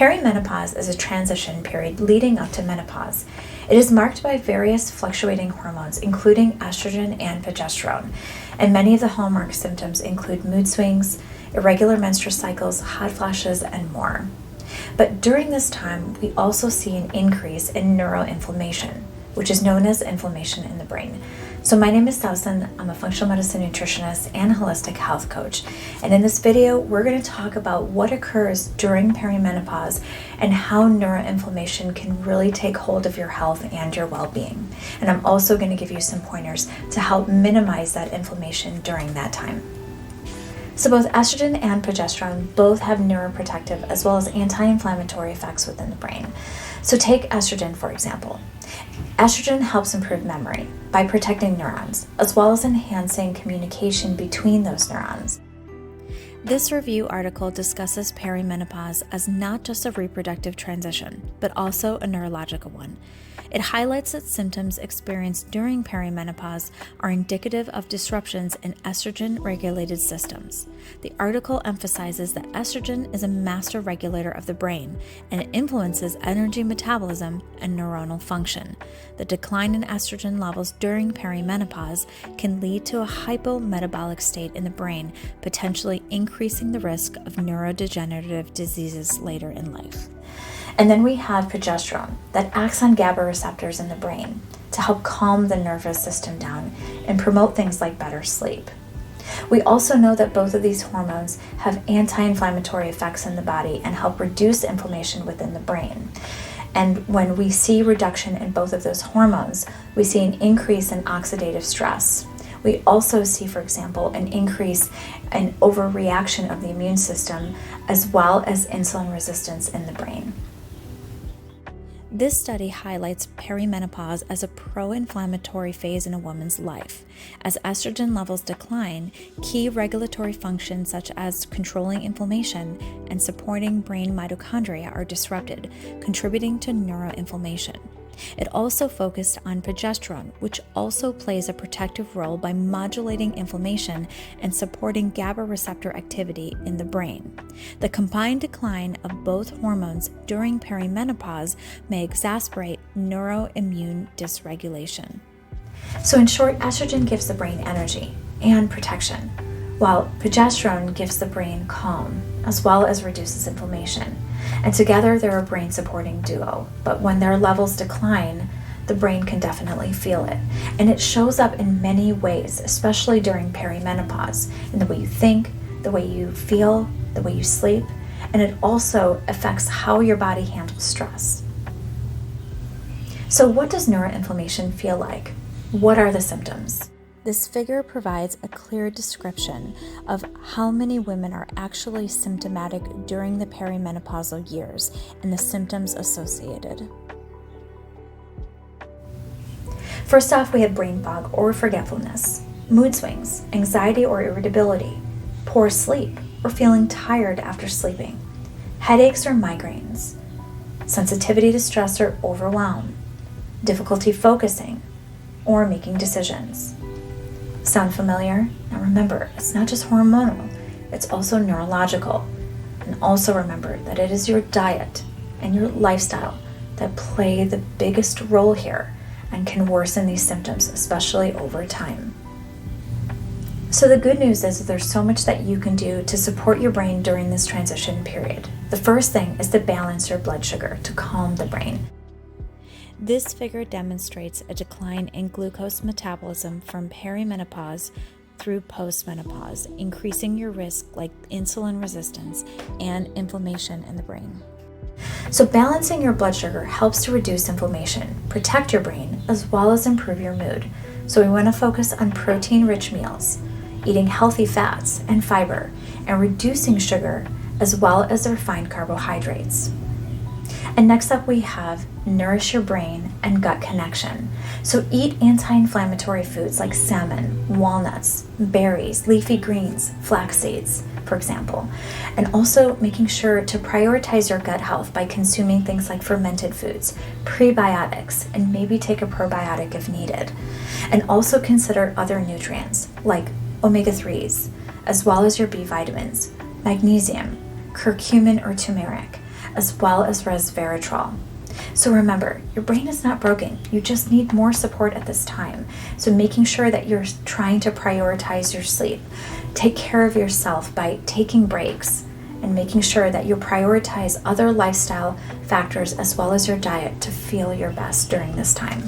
Perimenopause is a transition period leading up to menopause. It is marked by various fluctuating hormones, including estrogen and progesterone, and many of the hallmark symptoms include mood swings, irregular menstrual cycles, hot flashes, and more. But during this time, we also see an increase in neuroinflammation, which is known as inflammation in the brain. So my name is Dawson. I'm a functional medicine nutritionist and holistic health coach. And in this video, we're going to talk about what occurs during perimenopause and how neuroinflammation can really take hold of your health and your well-being. And I'm also going to give you some pointers to help minimize that inflammation during that time. So both estrogen and progesterone both have neuroprotective as well as anti-inflammatory effects within the brain. So take estrogen, for example. Estrogen helps improve memory by protecting neurons, as well as enhancing communication between those neurons. This review article discusses perimenopause as not just a reproductive transition, but also a neurological one. It highlights that symptoms experienced during perimenopause are indicative of disruptions in estrogen-regulated systems. The article emphasizes that estrogen is a master regulator of the brain, and it influences energy metabolism and neuronal function. The decline in estrogen levels during perimenopause can lead to a hypometabolic state in the brain, potentially increasing the risk of neurodegenerative diseases later in life. And then we have progesterone that acts on GABA receptors in the brain to help calm the nervous system down and promote things like better sleep. We also know that both of these hormones have anti-inflammatory effects in the body and help reduce inflammation within the brain. And when we see reduction in both of those hormones, we see an increase in oxidative stress. We also see, for example, an increase in overreaction of the immune system, as well as insulin resistance in the brain. This study highlights perimenopause as a pro-inflammatory phase in a woman's life. As estrogen levels decline, key regulatory functions such as controlling inflammation and supporting brain mitochondria are disrupted, contributing to neuroinflammation. It also focused on progesterone, which also plays a protective role by modulating inflammation and supporting GABA receptor activity in the brain. The combined decline of both hormones during perimenopause may exacerbate neuroimmune dysregulation. So in short, estrogen gives the brain energy and protection, while progesterone gives the brain calm, as well as reduces inflammation. And together they're a brain-supporting duo. But when their levels decline, the brain can definitely feel it. And it shows up in many ways, especially during perimenopause, in the way you think, the way you feel, the way you sleep, and it also affects how your body handles stress. So what does neuroinflammation feel like? What are the symptoms? This figure provides a clear description of how many women are actually symptomatic during the perimenopausal years and the symptoms associated. First off, we have brain fog or forgetfulness, mood swings, anxiety or irritability, poor sleep or feeling tired after sleeping, headaches or migraines, sensitivity to stress or overwhelm, difficulty focusing or making decisions. Sound familiar? Now remember, it's not just hormonal, it's also neurological. And also remember that it is your diet and your lifestyle that play the biggest role here and can worsen these symptoms, especially over time. So the good news is that there's so much that you can do to support your brain during this transition period. The first thing is to balance your blood sugar to calm the brain. This figure demonstrates a decline in glucose metabolism from perimenopause through postmenopause, increasing your risk like insulin resistance and inflammation in the brain. So balancing your blood sugar helps to reduce inflammation, protect your brain, as well as improve your mood. So we want to focus on protein-rich meals, eating healthy fats and fiber, and reducing sugar, as well as refined carbohydrates. And next up we have nourish your brain and gut connection. So eat anti-inflammatory foods like salmon, walnuts, berries, leafy greens, flax seeds, for example. And also making sure to prioritize your gut health by consuming things like fermented foods, prebiotics, and maybe take a probiotic if needed. And also consider other nutrients like omega-3s, as well as your B vitamins, magnesium, curcumin or turmeric, as well as resveratrol. So remember, your brain is not broken. You just need more support at this time. So making sure that you're trying to prioritize your sleep. Take care of yourself by taking breaks and making sure that you prioritize other lifestyle factors as well as your diet to feel your best during this time.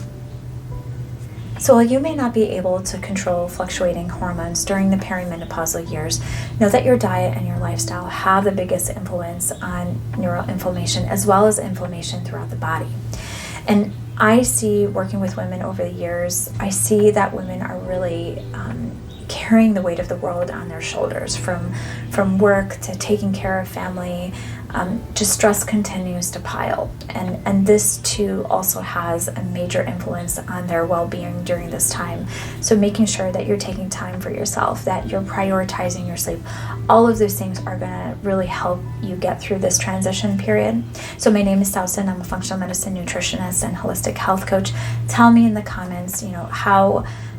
So while you may not be able to control fluctuating hormones during the perimenopausal years, know that your diet and your lifestyle have the biggest influence on neuroinflammation as well as inflammation throughout the body. And I see, working with women over the years, I see that women are really carrying the weight of the world on their shoulders, from work to taking care of family. Just stress continues to pile, and this too also has a major influence on their well-being during this time. So making sure that you're taking time for yourself, that you're prioritizing your sleep, all of those things are going to really help you get through this transition period. So my name is Dowson. I'm a functional medicine nutritionist and holistic health coach. Tell me in the comments,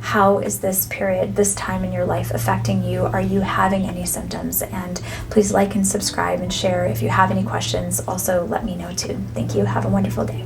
how is this period, this time in your life affecting you? Are you having any symptoms? And please like and subscribe and share. If you have any questions, also let me know too. Thank you. Have a wonderful day.